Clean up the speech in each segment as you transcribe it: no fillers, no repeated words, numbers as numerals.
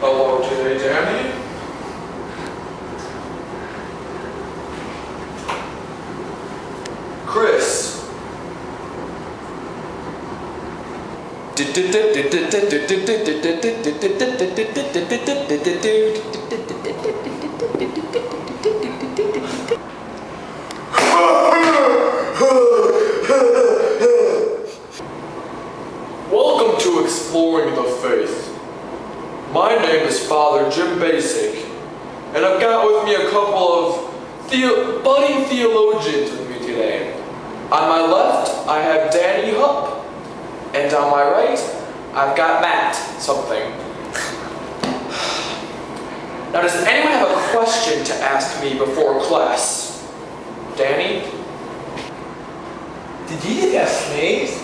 Hello today, Danny. Chris. Welcome to Exploring the Faith. My name is Father Jim Basic, and I've got with me a couple of budding theologians with me today. On my left, I have Danny Hupp, and on my right, I've got Matt something. Now, does anyone have a question to ask me before class? Danny? Did Jesus have slaves?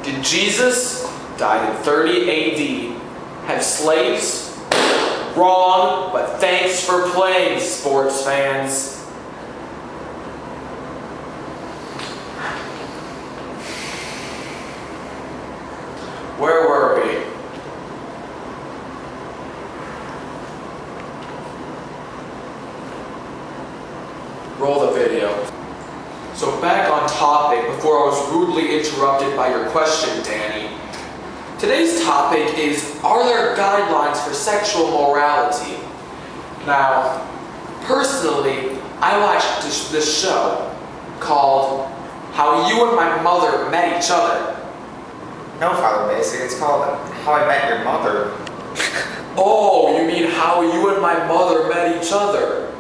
Did Jesus, died in 30 AD, have slaves? Wrong, but thanks for playing, sports fans. Where were we? Roll the video. So back on topic before I was rudely interrupted by your question, Danny. Today's topic is, are there guidelines for sexual morality? Now, personally, I watched this show called How You and My Mother Met Each Other. No, Father Basic, it's called How I Met Your Mother. Oh, you mean How You and My Mother Met Each Other?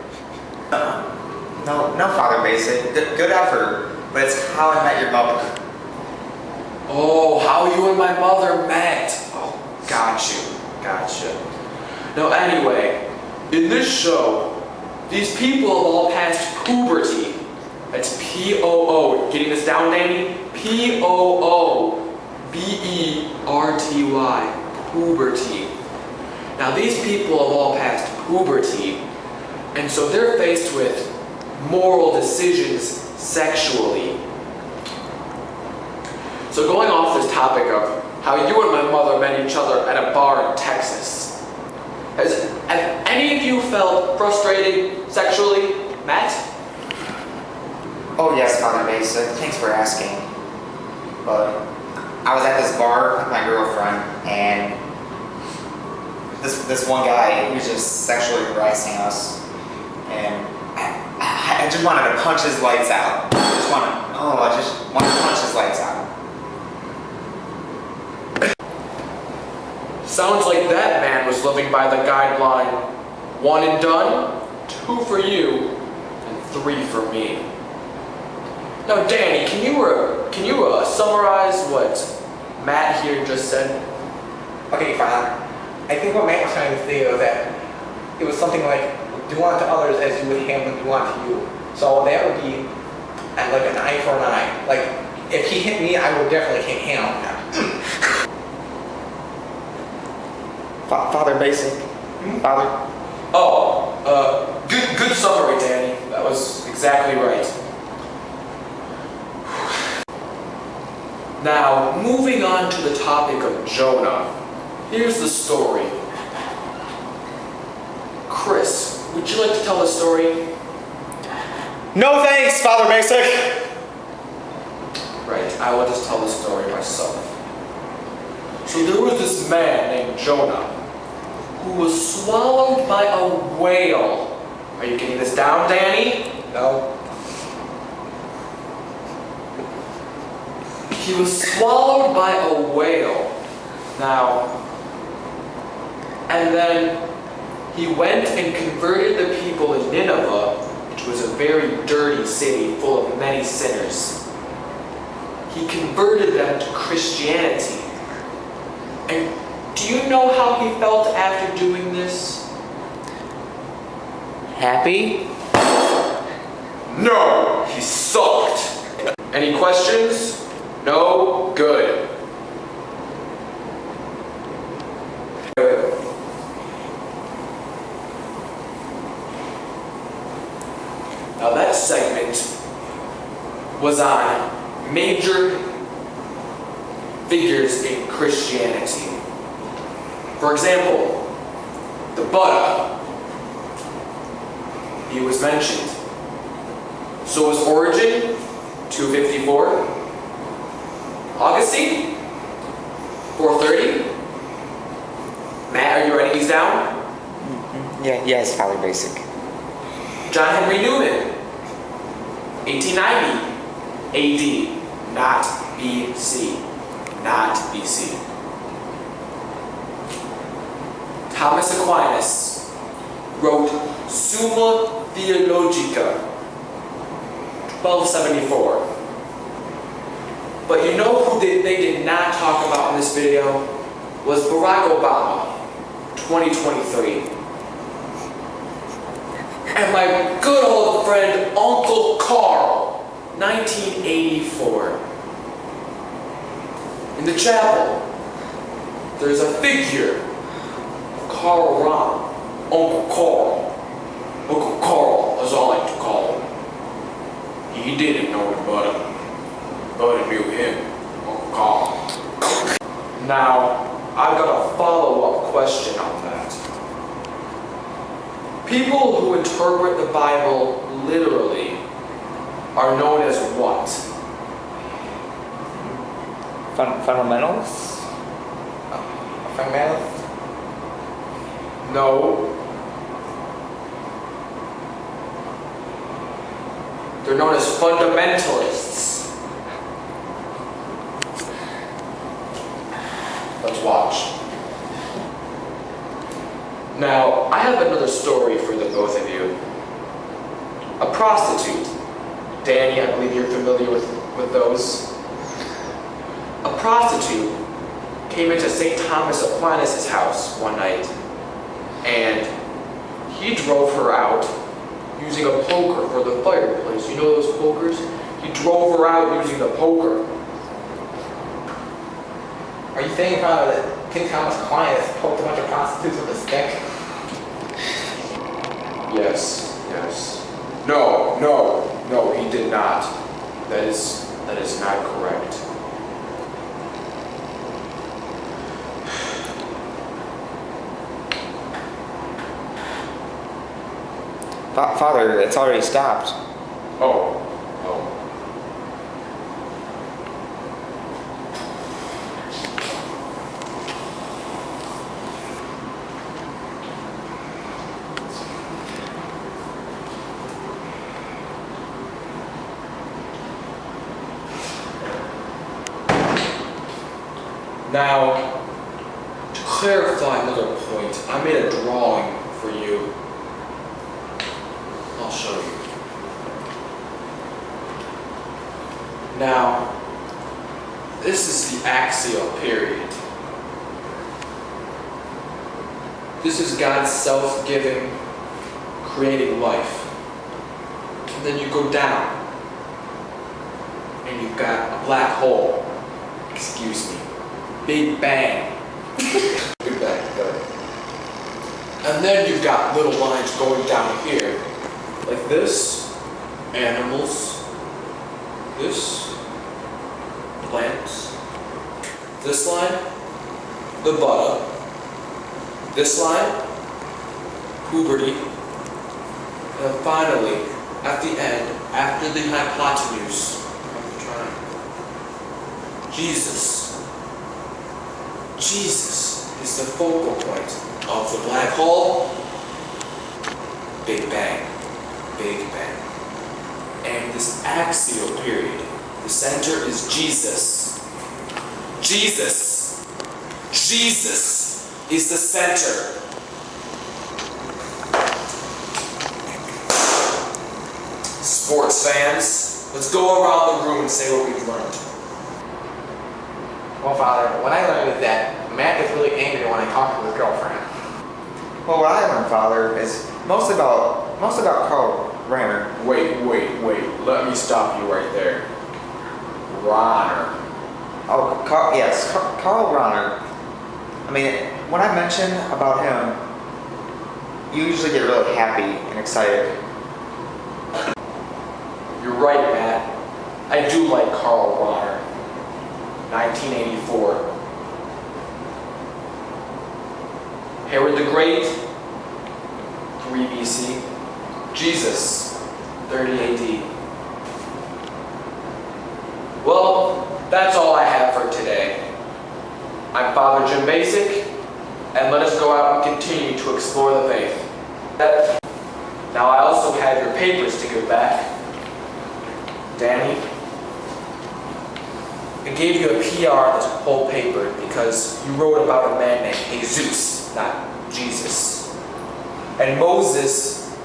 No, Father Basic. Good effort, but it's How I Met Your Mother. Oh, How You and My Mother Met. Oh, gotcha. Now anyway, in this show, these people have all passed puberty. That's P-O-O. Getting this down, Danny? P-O-O. B-E-R-T-Y, puberty. Now these people have all passed puberty, and so they're faced with moral decisions sexually. So going off this topic of how you and my mother met each other at a bar in Texas, have any of you felt frustrated sexually, Matt? Oh yes, Father Basic, thanks for asking. But I was at this bar with my girlfriend, and this one guy, he was just sexually harassing us, and I just wanted to punch his lights out. I just wanted to punch his lights out. Sounds like that man was living by the guideline, 1 and done, 2 for you, and 3 for me. Now Danny, can you summarize what Matt here just said? Okay, fine. I think what Matt was trying to say was that it was something like, do unto others as you would have them do unto you. So that would be like an eye for an eye. Like, if he hit me, I would definitely hit him. Father Basic. Father? Oh, good summary, Danny. That was exactly right. Now, moving on to the topic of Jonah, here's the story. Chris, would you like to tell the story? No thanks, Father Basic! Right, I will just tell the story myself. So there was this man named Jonah who was swallowed by a whale. Are you getting this down, Danny? No. He was swallowed by a whale. Now, and then he went and converted the people in Nineveh, which was a very dirty city full of many sinners. He converted them to Christianity. And do you know how he felt after doing this? Happy? No, he sucked. Any questions? No? Good. Now that segment was on major figures in Christianity. For example, the Buddha, he was mentioned. So was Origen, 254. Augustine, 430. Matt, are you writing these down? Yeah, it's probably basic. John Henry Newman, 1890 AD, not BC. Not BC. Thomas Aquinas wrote Summa Theologica, 1274. But you know who they did not talk about in this video? Was Barack Obama, 2023. And my good old friend Uncle Carl, 1984. In the chapel, there's a figure of Carl Ron, Uncle Carl. Uncle Carl, as I like to call him. He didn't know the Buddha, but he knew him, Uncle Carl. Now, I've got a follow-up question on that. People who interpret the Bible literally are known as what? Fundamentals? Fundamentals? No. They're known as fundamentalists. Let's watch. Now, I have another story for the both of you. A prostitute. Danny, I believe you're familiar with those. A prostitute came into St. Thomas Aquinas' house one night, and he drove her out using a poker for the fireplace. You know those pokers? He drove her out using the poker. Are you saying that King Thomas Aquinas poked a bunch of prostitutes with a stick? Yes. No, he did not. That is not correct. Father, it's already stopped. Oh. Now, to clarify another point, I made a drawing for you. I'll show you. Now, this is the axial period. This is God's self-giving, creating life. And then you go down, and you've got a black hole. Excuse me. Big Bang. Big Bang, good. And then you've got little lines going down here. Like this, animals. This, plants. This line, the Buddha. This line, puberty. And then finally, at the end, after the hypotenuse of the triangle, Jesus. Jesus is the focal point of the black hole. Big Bang. Big Bang. And this axial period, the center is Jesus. Jesus is the center. Sports fans, let's go around the room and say what we've learned. Well, Father, what I learned is that Matt is really angry when I talk to his girlfriend. Well, what I learned, Father, is mostly about Carl Reiner. Wait. Let me stop you right there. Ronner. Oh, Carl Reiner. I mean, when I mention about him, you usually get really happy and excited. You're right, Matt. I do like Carl Ronner. 1984. Herod the Great, 3 BC. Jesus, 30 AD. Well, that's all I have for today. I'm Father Jim Basic, and let us go out and continue to explore the faith. Now I also have your papers to give back. Danny, I gave you a PR on this whole paper because you wrote about a man named Jesus, not Jesus. And Moses,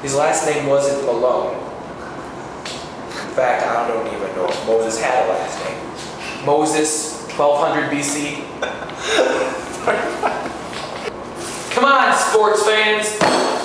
his last name wasn't Malone. In fact, I don't even know if Moses had a last name. Moses, 1200 BC. Come on, sports fans!